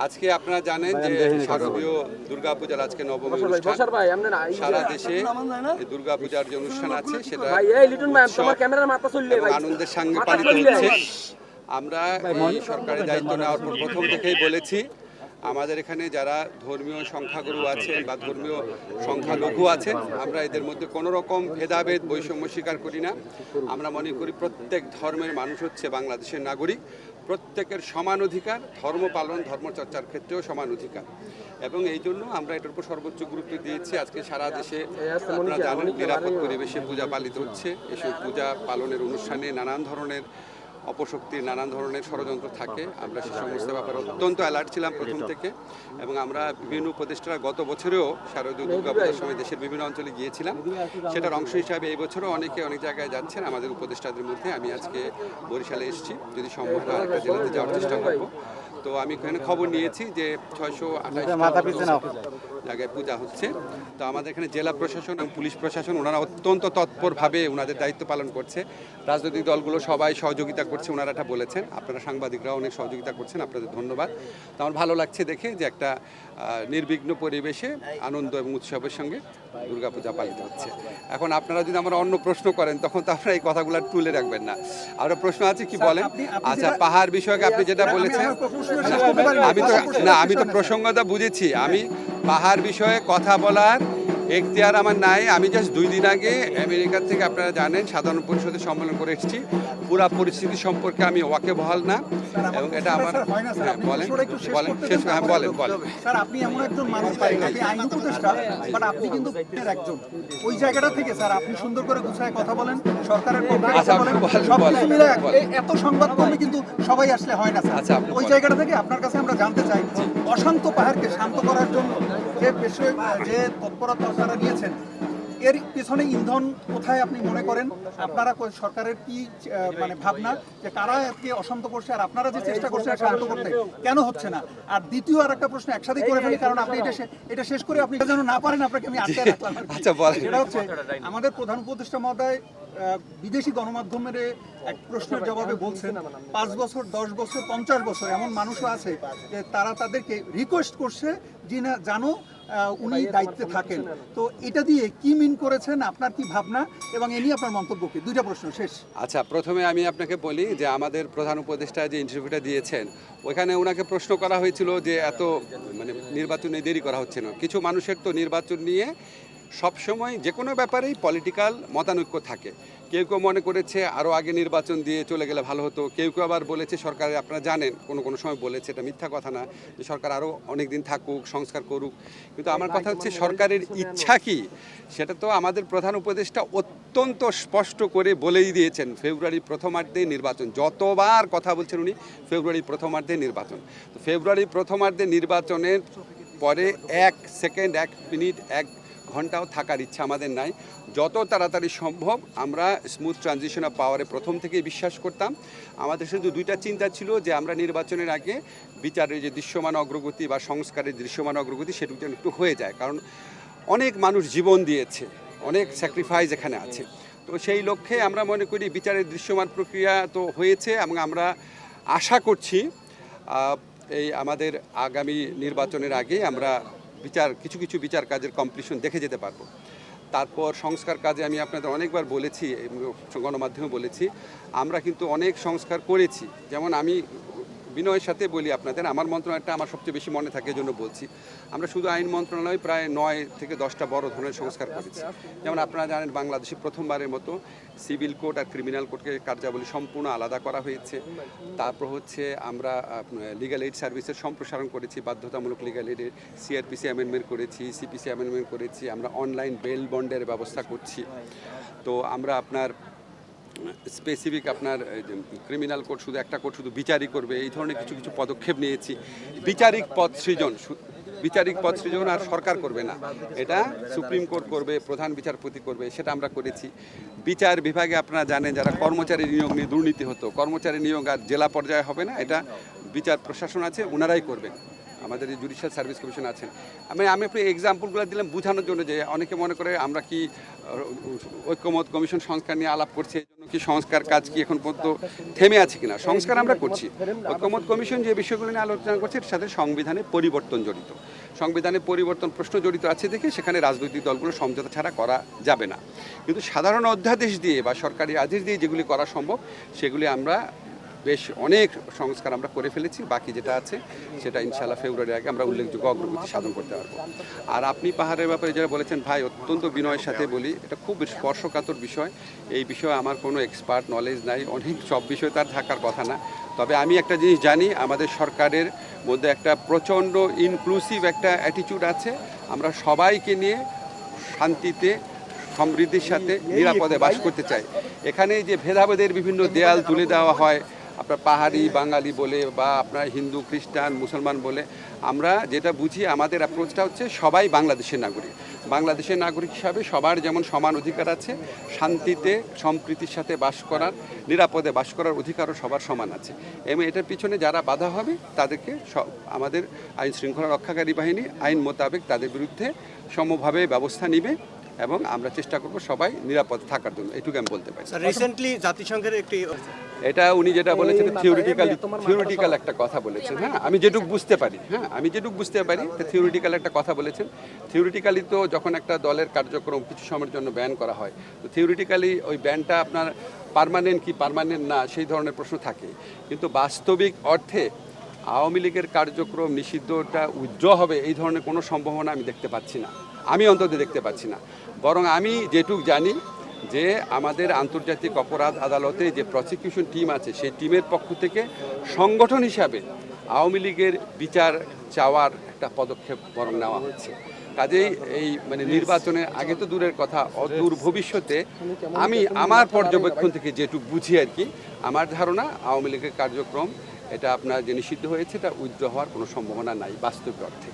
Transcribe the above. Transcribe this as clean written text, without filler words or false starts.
আজকে আপনারা জানেন যে শারদীয় দুর্গাপূজার আজকে নবমী অনুষ্ঠান। সারা দেশে দুর্গাপূজার যে অনুষ্ঠান আছে সেটা এবং আনন্দের সঙ্গে পালিত হচ্ছে। আমরা এই সরকারের দায়িত্ব নেওয়ার পর প্রথম থেকেই বলেছি আমাদের এখানে যারা ধর্মীয় সংখ্যাগুরু আছেন বা ধর্মীয় সংখ্যালঘু আছেন, আমরা এদের মধ্যে কোনো রকম ভেদাভেদ বৈষম্য স্বীকার করি না। আমরা মনে করি প্রত্যেক ধর্মের মানুষ হচ্ছে বাংলাদেশের নাগরিক, প্রত্যেকের সমান অধিকার, ধর্ম পালন ধর্মচর্চার ক্ষেত্রেও সমান অধিকার, এবং এই জন্য আমরা এটার উপর সর্বোচ্চ গুরুত্ব দিয়েছি। আজকে সারা দেশে আপনারা জানেন নিরাপদ পরিবেশে পূজা পালিত হচ্ছে। এসব পূজা পালনের অনুষ্ঠানে নানান ধরনের অপশক্তির নানান ধরনের ষড়যন্ত্র থাকে। আমরা সে সমস্ত ব্যাপারে অত্যন্ত অ্যালার্ট ছিলাম প্রথম থেকে, এবং আমরা বিভিন্ন উপদেষ্টারা গত বছরেও শারদীয় দুর্গাপূজার সময় দেশের বিভিন্ন অঞ্চলে গিয়েছিলাম। সেটার অংশ হিসাবে এই বছরও অনেকে অনেক জায়গায় যাচ্ছেন আমাদের উপদেষ্টাদের মধ্যে। আমি আজকে বরিশালে এসেছি, যদি সম্ভব হয় আরেকটা জেলাতে যাওয়ার চেষ্টা করব। তো আমি এখানে খবর নিয়েছি যে 628 জায়গায় পূজা হচ্ছে। তো আমাদের এখানে জেলা প্রশাসন এবং পুলিশ প্রশাসন ওনারা অত্যন্ত তৎপরভাবে ওনাদের দায়িত্ব পালন করছে। রাজনৈতিক দলগুলো সবাই সহযোগিতা করছে, ওনারা এটা বলেছেন। আপনারা সাংবাদিকরাও অনেক সহযোগিতা করছেন, আপনাদের ধন্যবাদ। তো আমার ভালো লাগছে দেখে যে একটা নির্বিঘ্ন পরিবেশে আনন্দ এবং উৎসবের সঙ্গে দুর্গাপূজা পালিত হচ্ছে। এখন আপনারা যদি আমরা অন্য প্রশ্ন করেন তখন তো আপনারা এই কথাগুলো তুলে রাখবেন না। আরও প্রশ্ন আছে কি বলেন? আচ্ছা, পাহাড় বিষয়কে আপনি যেটা বলেছেন, আমি তো প্রসঙ্গটা বুঝেছি। আমি পাহাড় বিষয়ে কথা বলার এখতিয়ার আমার নাই। আমি জাস্ট 2 দিন আগে আমেরিকা থেকে আপনারা জানেন সাধারণ পরিষদের সম্মেলন করে এসেছি। পুরা পরিস্থিতি সম্পর্কে আমি ওয়াকিবহাল না, এবং এটা আমার বলেন স্যার, আপনি এমন একজন মানুষ, আপনি আইন উপদেষ্টা, বাট আপনি কিন্তু একজন ওই জায়গাটা থেকে স্যার আপনি সুন্দর করে গুছায় কথা বলেন, সরকারের পক্ষে কথা বলেন, সবকিছু মিলে এত সংবাদকর্মী কিন্তু সবাই আসলে হয় না স্যার। ওই জায়গাটা থেকে আপনার কাছে আমরা জানতে চাই, অশান্ত পাহাড়কে শান্ত করার জন্য যে তৎপরতা আপনারা নিয়েছেন, এর পিছনে ইন্ধন কোথায় আপনি মনে করেন? আপনারা সরকারের কি মানে ভাবনা যে কারা আজকে অশান্ত করছে, আর আপনারা যে চেষ্টা করছেন শান্ত করতে কেন হচ্ছে না? আর দ্বিতীয় আর একটা প্রশ্ন একসাথে করে ফেলি, কারণ আপনি এটা শেষ করে আপনি যেন না পারেন, আপনাকে আমি আটকে রাখলাম। সেটা হচ্ছে আমাদের প্রধান উপদেষ্টা মহোদয় বিদেশি গণমাধ্যমের এক প্রশ্নের জবাবে বলছেন 5 বছর 10 বছর 50 বছর এমন মানুষও আছে যে তারা তাদেরকে রিকোয়েস্ট করছে যে না জানো উনি দায়িত্বে থাকেন। তো এটা দিয়ে কি মিন করেছেন, আপনার কি ভাবনা, এবং এ নিয়ে আপনার মন্তব্য কি? 2টা প্রশ্ন শেষ। আচ্ছা, প্রথমে আমি আপনাকে বলি যে আমাদের প্রধান উপদেষ্টা যে ইন্টারভিউটা দিয়েছেন ওইখানে ওনাকে প্রশ্ন করা হয়েছিল যে এত মানে নির্বাচনে দেরি করা হচ্ছে না। কিছু মানুষের তো নির্বাচন নিয়ে সবসময় যে কোনো ব্যাপারেই পলিটিক্যাল মতানৈক্য থাকে। কেউ কেউ মনে করেছে আরও আগে নির্বাচন দিয়ে চলে গেলে ভালো হতো, কেউ কেউ আবার বলেছে সরকারের, আপনারা জানেন কোনো সময় বলেছে, এটা মিথ্যা কথা না, যে সরকার আরও অনেক দিন থাকুক, সংস্কার করুক। কিন্তু আমার কথা হচ্ছে সরকারের ইচ্ছা কি, সেটা তো আমাদের প্রধান উপদেষ্টা অত্যন্ত স্পষ্ট করে বলেই দিয়েছেন। ফেব্রুয়ারি প্রথমার্ধে নির্বাচন, যতবার কথা বলছেন উনি ফেব্রুয়ারি প্রথমার্ধে নির্বাচন। তো ফেব্রুয়ারি প্রথমার্ধে নির্বাচনের পরে 1 সেকেন্ড 1 মিনিট 1 ঘন্টাও থাকার ইচ্ছা আমাদের নাই। যত তাড়াতাড়ি সম্ভব আমরা স্মুথ ট্রানজিশন অফ পাওয়ারে প্রথম থেকেই বিশ্বাস করতাম। আমাদের শুধু 2টা চিন্তা ছিল যে আমরা নির্বাচনের আগে বিচারের যে দৃশ্যমান অগ্রগতি বা সংস্কারের দৃশ্যমান অগ্রগতি সেটুকু যেন একটু হয়ে যায়, কারণ অনেক মানুষ জীবন দিয়েছে, অনেক স্যাক্রিফাইস এখানে আছে। তো সেই লক্ষ্যে আমরা মনে করি বিচারের দৃশ্যমান প্রক্রিয়া তো হয়েছে, এবং আমরা আশা করছি এই আমাদের আগামী নির্বাচনের আগে আমরা কিছু কিছু বিচার কাজের কমপ্লিশন দেখে যেতে পারবো। তারপর সংস্কার কাজে আমি আপনাদের অনেকবার বলেছি, গণমাধ্যমে বলেছি, আমরা কিন্তু অনেক সংস্কার করেছি। যেমন আমি বিনয়ের সাথে বলি আপনাদের, আমার মন্ত্রণালয়টা আমার সবচেয়ে বেশি মনে থাকে এজন্য বলছি। আমরা শুধু আইন মন্ত্রণালয় প্রায় 9 থেকে 10টা বড় ধরনের সংস্কার করেছি। যেমন আপনারা জানেন বাংলাদেশে প্রথমবারের মতো সিভিল কোড আর ক্রিমিনাল কোডকে কার্যাবলী সম্পূর্ণ আলাদা করা হয়েছে। তারপর হচ্ছে আমরা লিগ্যাল এইড সার্ভিসের সম্প্রসারণ করেছি, বাধ্যতামূলক লিগ্যাল এইডের সিআরপিসি অ্যামেন্ডমেন্ট করেছি, সিপিসি অ্যামেন্ডমেন্ট করেছি, আমরা অনলাইন বেল বন্ডের ব্যবস্থা করছি। তো আমরা আপনার স্পেসিফিক আপনার ক্রিমিনাল কোড শুধু একটা কোড শুধু বিচারই করবে, এই ধরনের কিছু কিছু পদক্ষেপ নিয়েছি। বিচারিক পদ সৃজন আর সরকার করবে না, এটা সুপ্রিম কোর্ট করবে, প্রধান বিচারপতি করবে, সেটা আমরা করেছি। বিচার বিভাগে আপনারা জানেন যারা কর্মচারী নিয়োগ নিয়ে দুর্নীতি হতো, কর্মচারী নিয়োগ আর জেলা পর্যায়ে হবে না, এটা বিচার প্রশাসন আছে ওনারাই করবেন। আমাদের এই জুডিশিয়াল সার্ভিস কমিশন আছেন। আমি আপনি এক্সাম্পলগুলো দিলাম বোঝানোর জন্য, যে অনেকে মনে করে আমরা কি ঐক্যমত কমিশন সংস্কার নিয়ে আলাপ করছি এই জন্য কি সংস্কার কাজ কি এখন পর্যন্ত থেমে আছে কিনা? সংস্কার আমরা করছি। ঐকমত্য কমিশন যে বিষয়গুলো নিয়ে আলোচনা করছে এর সাথে সংবিধানে পরিবর্তন জড়িত। সংবিধানে পরিবর্তন প্রশ্ন জড়িত আছে দেখে সেখানে রাজনৈতিক দলগুলো সমঝোতা ছাড়া করা যাবে না। কিন্তু সাধারণ অধ্যাদেশ দিয়ে বা সরকারি আদেশ দিয়ে যেগুলি করা সম্ভব সেগুলি আমরা বেশ অনেক সংস্কার আমরা করে ফেলেছি। বাকি যেটা আছে সেটা ইনশাআল্লাহ ফেব্রুয়ারির আগে আমরা উল্লেখযোগ্য অগ্রগতি সাধন করতে পারবো। আর আপনি পাহাড়ের ব্যাপারে যারা বলেছেন ভাই, অত্যন্ত বিনয়ের সাথে বলি, এটা খুব স্পর্শকাতর বিষয়। এই বিষয়ে আমার কোনো এক্সপার্ট নলেজ নাই, অনেক সব বিষয় তার থাকার কথা না। তবে আমি একটা জিনিস জানি, আমাদের সরকারের মধ্যে একটা প্রচণ্ড ইনক্লুসিভ একটা অ্যাটিটিউড আছে। আমরা সবাইকে নিয়ে শান্তিতে সমৃদ্ধির সাথে নিরাপদে বাস করতে চাই। এখানে যে ভেদাভেদের বিভিন্ন দেয়াল তুলে দেওয়া হয়, আপনার পাহাড়ি বাঙালি বলে বা আপনার হিন্দু খ্রিস্টান মুসলমান বলে, আমরা যেটা বুঝি আমাদের অ্যাপ্রোচটা হচ্ছে সবাই বাংলাদেশের নাগরিক। বাংলাদেশের নাগরিক হিসাবে সবার যেমন সমান অধিকার আছে, শান্তিতে সম্প্রীতির সাথে বাস করার, নিরাপদে বাস করার অধিকারও সবার সমান আছে। এবং এটার পিছনে যারা বাধা হবে তাদেরকে আমাদের আইন শৃঙ্খলা রক্ষাকারী বাহিনী আইন মোতাবেক তাদের বিরুদ্ধে সমভাবে ব্যবস্থা নেবে এবং আমরা চেষ্টা করব সবাই নিরাপদ থাকার জন্য। এটুকু আমি বলতে পারি। রিসেন্টলি জাতিসংঘের একটি এটা উনি যেটা বলেছেন থিওরিটিক্যাল একটা কথা বলেছেন। হ্যাঁ, আমি যেটুকু বুঝতে পারি, থিওরিটিক্যাল একটা কথা বলেছেন। থিওরিটিক্যালি তো যখন একটা দলের কার্যক্রম কিছু সময়ের জন্য ব্যান করা হয়, তো থিওরিটিক্যালি ওই ব্যানটা আপনার পার্মানেন্ট কি পার্মানেন্ট না সেই ধরনের প্রশ্ন থাকে। কিন্তু বাস্তবিক অর্থে আওয়ামী লীগের কার্যক্রম নিষিদ্ধটা উইথড্র হবে এই ধরনের কোনো সম্ভাবনা আমি দেখতে পাচ্ছি না, আমি অন্তত দেখতে পাচ্ছি না। বরং আমি যেটুক জানি যে আমাদের আন্তর্জাতিক অপরাধ আদালতে যে প্রসিকিউশন টিম আছে সেই টিমের পক্ষ থেকে সংগঠন হিসাবে আওয়ামী লীগের বিচার চাওয়ার একটা পদক্ষেপ বরং নেওয়া হচ্ছে। কাজেই এই নির্বাচনে আগে তো দূরের কথা, অদূর ভবিষ্যতে আমি আমার পর্যবেক্ষণ থেকে যেটুক বুঝি আর কি, আমার ধারণা আওয়ামী লীগের কার্যক্রম এটা আপনার যে নিষিদ্ধ হয়েছে এটা উইথড্র হওয়ার কোনো সম্ভাবনা নাই বাস্তবিক অর্থে।